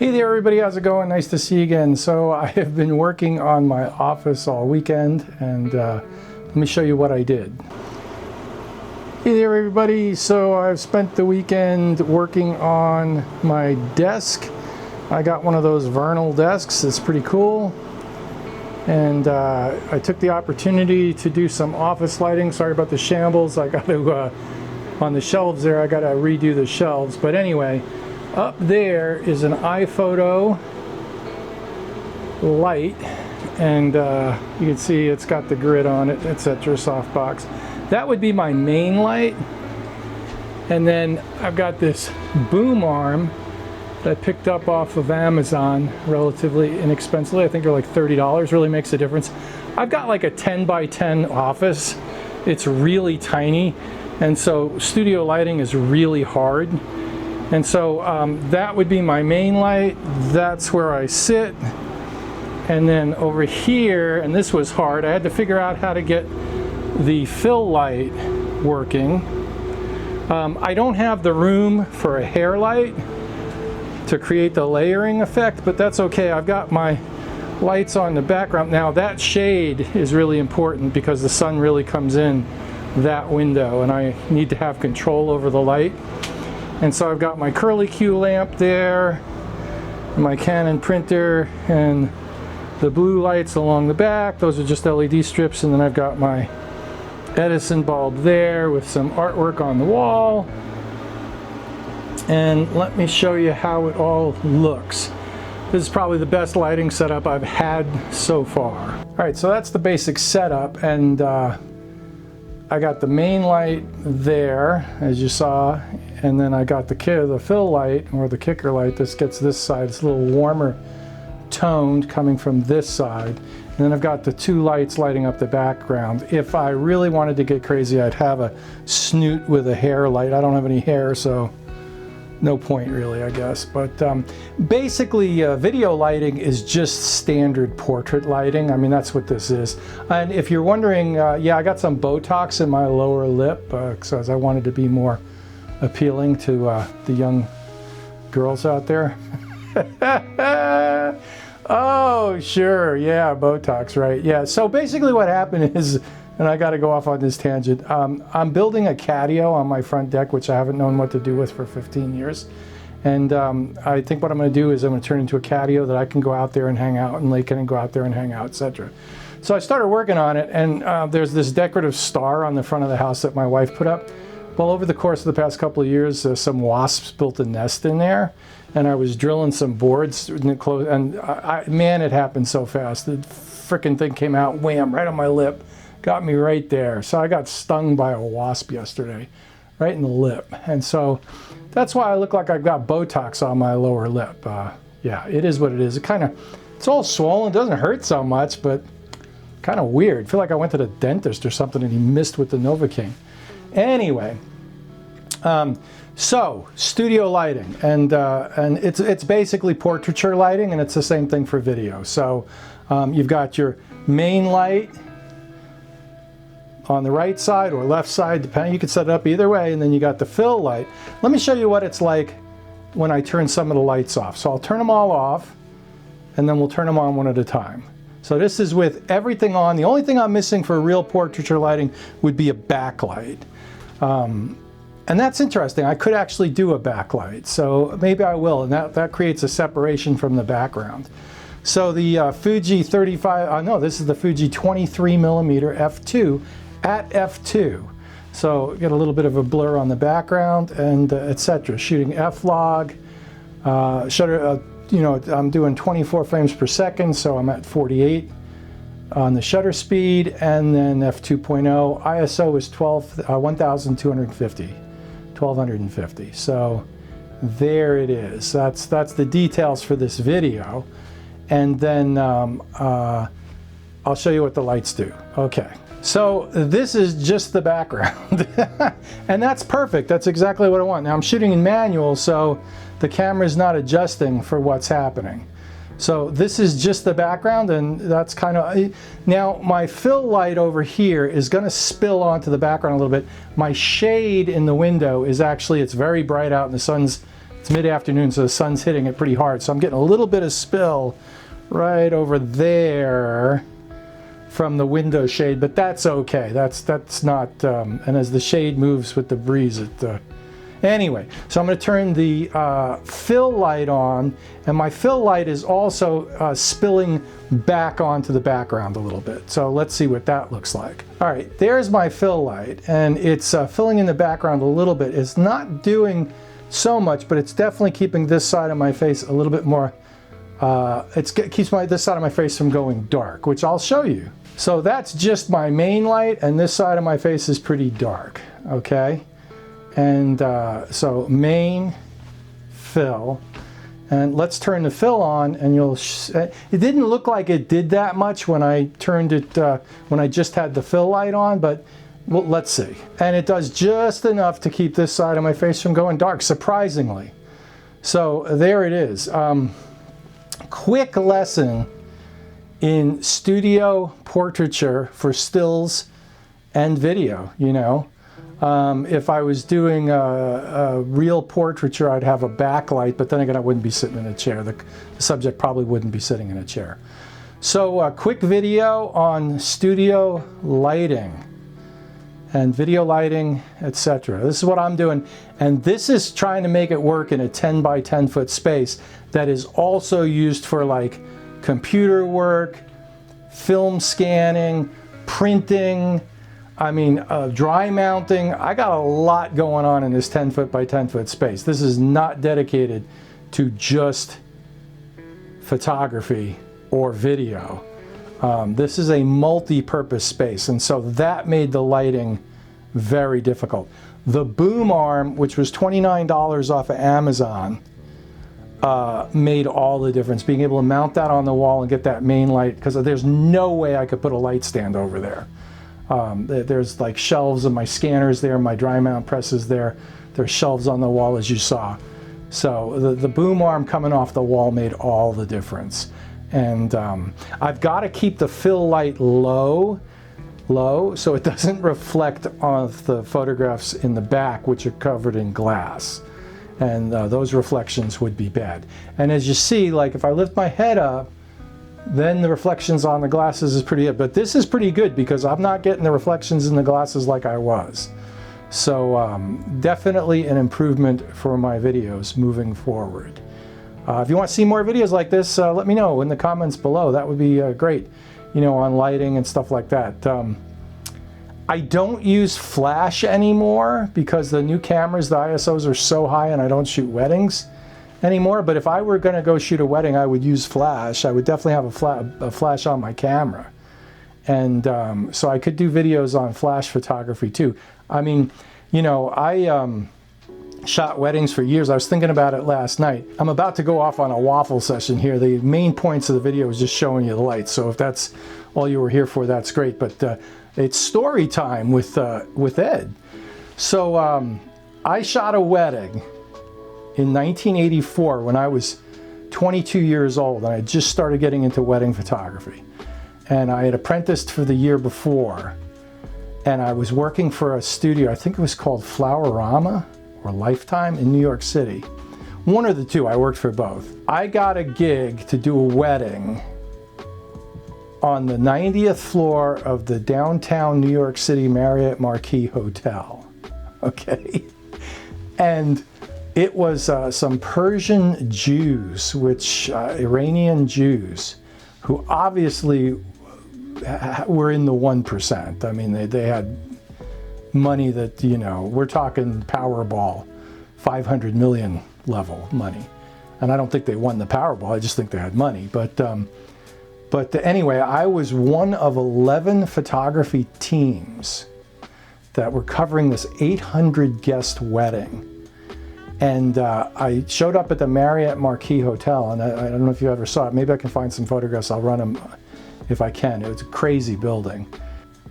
Hey there everybody, how's it going? Nice to see you again. So I have been working on my office all weekend and let me show you what I did. Hey there everybody, so I've spent the weekend working on my desk. I got one of those Vernal desks, it's pretty cool. And I took the opportunity to do some office lighting. Sorry about the shambles, I got to, on the shelves there, I got to redo the shelves. But anyway, up there is an iPhoto light, and you can see it's got the grid on it, etc. softbox. That would be my main light. And then I've got this boom arm that I picked up off of Amazon relatively inexpensively. I think they're like $30, really makes a difference. I've got like a 10 by 10 office. It's really tiny, and so studio lighting is really hard. And so that would be my main light. That's where I sit. And then over here, and this was hard, I had to figure out how to get the fill light working. I don't have the room for a hair light to create the layering effect, but that's okay. I've got my lights on the background. Now that shade is really important because the sun really comes in that window and I need to have control over the light. And so I've got my curlicue lamp there, my Canon printer, and the blue lights along the back. Those are just LED strips. And then I've got my Edison bulb there with some artwork on the wall. And let me show you how it all looks. This is probably the best lighting setup I've had so far. All right, so that's the basic setup. And I got the main light there, as you saw, and then I got the fill light, or the kicker light. This gets this side. It's a little warmer toned coming from this side. And then I've got the two lights lighting up the background. If I really wanted to get crazy, I'd have a snoot with a hair light. I don't have any hair, so no point really, I guess. But basically, video lighting is just standard portrait lighting. I mean, that's what this is. And if you're wondering, yeah, I got some Botox in my lower lip because I wanted to be more appealing to the young girls out there. Oh, sure, yeah, Botox, right? Yeah, so basically what happened is, and I got to go off on this tangent, I'm building a catio on my front deck, which I haven't known what to do with for 15 years. And I think what I'm going to do is I'm going to turn into a catio that I can go out there and hang out, and Lake can go out there and hang out, etc. So I started working on it, and there's this decorative star on the front of the house that my wife put up. Well, over the course of the past couple of years, some wasps built a nest in there, and I was drilling some boards, and man, it happened so fast. The frickin' thing came out, wham, right on my lip. Got me right there. So I got stung by a wasp yesterday, right in the lip. And so that's why I look like I've got Botox on my lower lip. Yeah, it is what it is. It's all swollen. It doesn't hurt so much, but kind of weird. I feel like I went to the dentist or something and he missed with the Novocaine. Anyway, so studio lighting, and it's basically portraiture lighting, and it's the same thing for video. So you've got your main light on the right side or left side, depending. You can set it up either way, and then you got the fill light. Let me show you what it's like when I turn some of the lights off. So I'll turn them all off, and then we'll turn them on one at a time. So this is with everything on. The only thing I'm missing for real portraiture lighting would be a backlight. And that's interesting. I could actually do a backlight, so maybe I will, and that creates a separation from the background. So the Fuji 35, no, this is the Fuji 23mm f2 at f2. So get a little bit of a blur on the background, and etc. Shooting f-log, shutter. You know, I'm doing 24 frames per second, so I'm at 48 on the shutter speed, and then f2.0 ISO is 1250. So there it is. That's the details for this video, and then I'll show you what the lights do. Okay. So this is just the background, and that's perfect. That's exactly what I want. Now I'm shooting in manual, so the camera is not adjusting for what's happening. So this is just the background, and that's kind of, now my fill light over here is going to spill onto the background a little bit. My shade in the window is actually, it's very bright out and the sun's It's mid-afternoon, so the sun's hitting it pretty hard. So I'm getting a little bit of spill right over there from the window shade, but that's okay. That's not, and as the shade moves with the breeze, anyway, so I'm going to turn the fill light on, and my fill light is also spilling back onto the background a little bit. So let's see what that looks like. All right, there's my fill light, and it's filling in the background a little bit. It's not doing so much, but it's definitely keeping this side of my face a little bit more, it keeps this side of my face from going dark, which I'll show you. So that's just my main light, and this side of my face is pretty dark, okay? And so main, fill, and let's turn the fill on, and it didn't look like it did that much when I turned it, when I just had the fill light on, but well, let's see. And it does just enough to keep this side of my face from going dark, surprisingly. So there it is. Quick lesson in studio portraiture for stills and video, you know. If I was doing a real portraiture, I'd have a backlight, but then again, I wouldn't be sitting in a chair. The subject probably wouldn't be sitting in a chair. So a quick video on studio lighting and video lighting, etc. This is what I'm doing, and this is trying to make it work in a 10 by 10 foot space that is also used for like computer work, film scanning, printing, I mean, dry mounting. I got a lot going on in this 10 foot by 10 foot space. This is not dedicated to just photography or video. This is a multi-purpose space, and so that made the lighting very difficult. The boom arm, which was $29 off of Amazon, made all the difference. Being able to mount that on the wall and get that main light, because there's no way I could put a light stand over there. There's like shelves of my scanners there, my dry mount presses there. There's shelves on the wall, as you saw. So the boom arm coming off the wall made all the difference. And I've got to keep the fill light low so it doesn't reflect on the photographs in the back, which are covered in glass. And those reflections would be bad. And as you see, like if I lift my head up, then the reflections on the glasses is pretty good. But this is pretty good because I'm not getting the reflections in the glasses like I was. So definitely an improvement for my videos moving forward. If you want to see more videos like this, let me know in the comments below. That would be great, you know, on lighting and stuff like that. I don't use flash anymore because the new cameras, the ISOs are so high, and I don't shoot weddings anymore. But if I were going to go shoot a wedding, I would use flash. I would definitely have a flash on my camera. And so I could do videos on flash photography too. I mean, you know, I shot weddings for years. I was thinking about it last night. I'm about to go off on a waffle session here. The main points of the video is just showing you the lights. So if that's all you were here for, that's great. But it's story time with Ed. So I shot a wedding in 1984 when I was 22 years old, and I just started getting into wedding photography. And I had apprenticed for the year before, and I was working for a studio, I think it was called Flowerama or Lifetime in New York City. One of the two, I worked for both. I got a gig to do a wedding on the 90th floor of the downtown New York City Marriott Marquis Hotel, okay? And it was some Persian Jews, Iranian Jews, who obviously were in the 1%. I mean, they had money that, you know, we're talking Powerball, 500 million level money. And I don't think they won the Powerball, I just think they had money. But anyway, I was one of 11 photography teams that were covering this 800 guest wedding. And I showed up at the Marriott Marquis Hotel, and I don't know if you ever saw it. Maybe I can find some photographs. I'll run them if I can. It was a crazy building.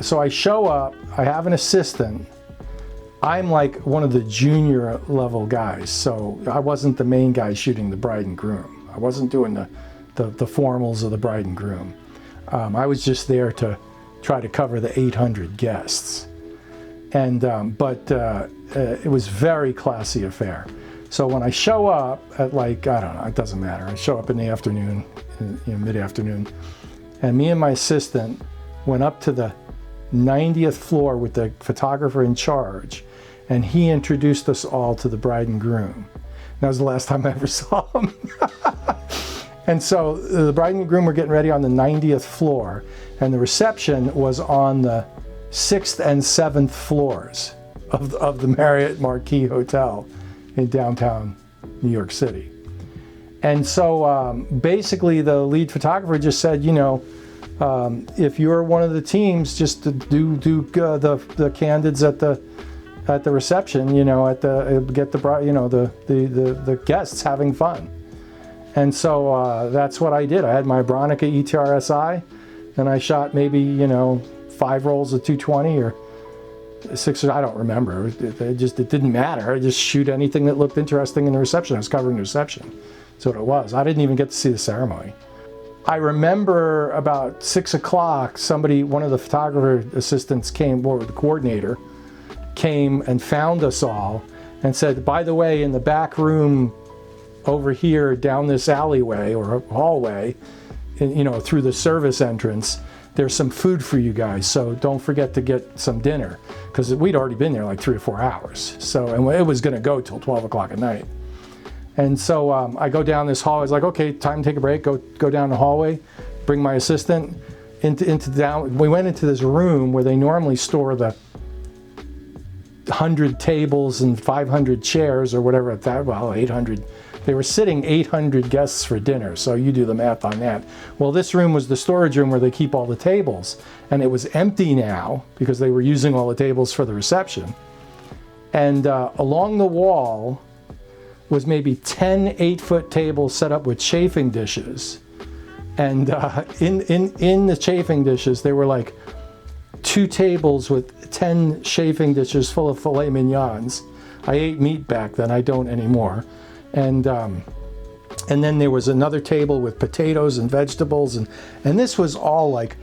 So I show up, I have an assistant. I'm like one of the junior level guys, so I wasn't the main guy shooting the bride and groom. I wasn't doing the formals of the bride and groom. I was just there to try to cover the 800 guests. And it was very classy affair. So when I show up at like, I don't know, it doesn't matter. I show up in the afternoon, mid-afternoon, and me and my assistant went up to the 90th floor with the photographer in charge, and he introduced us all to the bride and groom. That was the last time I ever saw him. And so the bride and groom were getting ready on the 90th floor, and the reception was on the 6th and 7th floors of the Marriott Marquis Hotel in downtown New York City. And so basically the lead photographer just said, you know, if you're one of the teams, just to do the candids at the reception, you know, get the, you know, the guests having fun. And so that's what I did. I had my Bronica ETRSI, and I shot maybe, you know, 5 rolls of 220 or 6, I don't remember. It didn't matter. I just shoot anything that looked interesting in the reception. I was covering the reception. That's what it was. I didn't even get to see the ceremony. I remember about 6 o'clock, one of the photographer assistants came, or the coordinator, came and found us all and said, by the way, in the back room over here down this alleyway or hallway, you know, through the service entrance, there's some food for you guys, so don't forget to get some dinner, because we'd already been there like 3 or 4 hours. So, and it was going to go till 12 o'clock at night. And so I go down this hallway. I was like, okay, time to take a break. Go down the hallway, bring my assistant we went into this room where they normally store the 100 tables and 500 chairs or whatever at that, well, 800. They were sitting 800 guests for dinner, so you do the math on that. Well, this room was the storage room where they keep all the tables, and it was empty now because they were using all the tables for the reception. And along the wall was maybe 10 8-foot tables set up with chafing dishes. And in the chafing dishes, there were like 2 tables with 10 chafing dishes full of filet mignons. I ate meat back then, I don't anymore. And then there was another table with potatoes and vegetables, and this was all like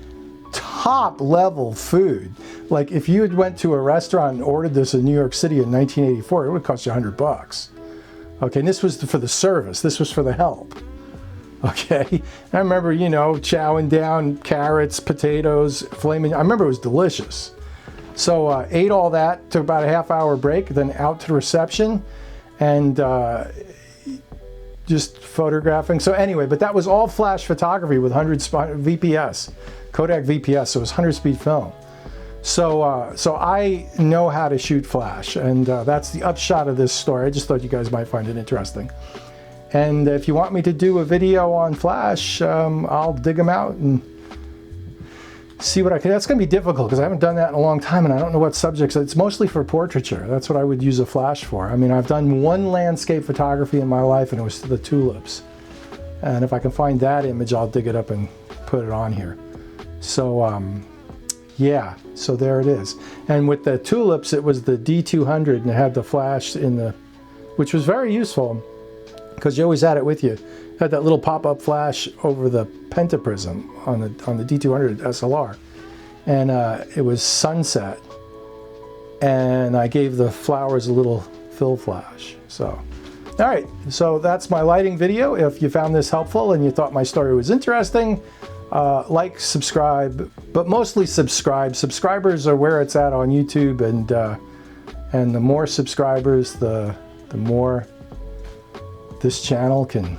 top level food. Like if you had went to a restaurant and ordered this in New York City in 1984, it would cost you $100. Okay, and this was for the service, this was for the help. Okay, I remember, you know, chowing down carrots, potatoes, filet mignon. I remember it was delicious. So ate all that, took about a half-hour break, then out to the reception, and just photographing. So anyway, but that was all flash photography with 100 VPS, Kodak VPS, so it was 100-speed film. So so I know how to shoot flash, and that's the upshot of this story. I just thought you guys might find it interesting. And if you want me to do a video on flash, I'll dig them out and see what I can. That's going to be difficult because I haven't done that in a long time, and I don't know what subjects. It's mostly for portraiture. That's what I would use a flash for. I mean, I've done one landscape photography in my life, and it was the tulips. And if I can find that image, I'll dig it up and put it on here. So yeah, so there it is. And with the tulips, it was the D200, and it had the flash in the, which was very useful because you always had it with you. It had that little pop-up flash over the pentaprism on the D200 SLR, and it was sunset, and I gave the flowers a little fill flash. So, all right, so that's my lighting video. If you found this helpful and you thought my story was interesting, like, subscribe, but mostly subscribe. Subscribers are where it's at on YouTube, and the more subscribers, the more this channel can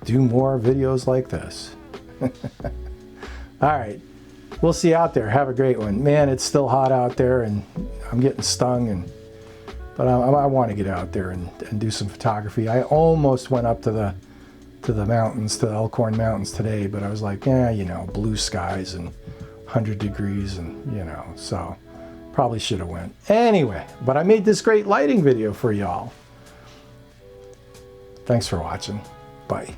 do more videos like this. All right, we'll see you out there. Have a great one. Man, it's still hot out there, and I'm getting stung, but I want to get out there and do some photography. I almost went up to the mountains, to the Elkhorn Mountains today, but I was like, yeah, you know, blue skies and 100 degrees, and you know, so probably should have went. Anyway, but I made this great lighting video for y'all. Thanks for watching. Bye.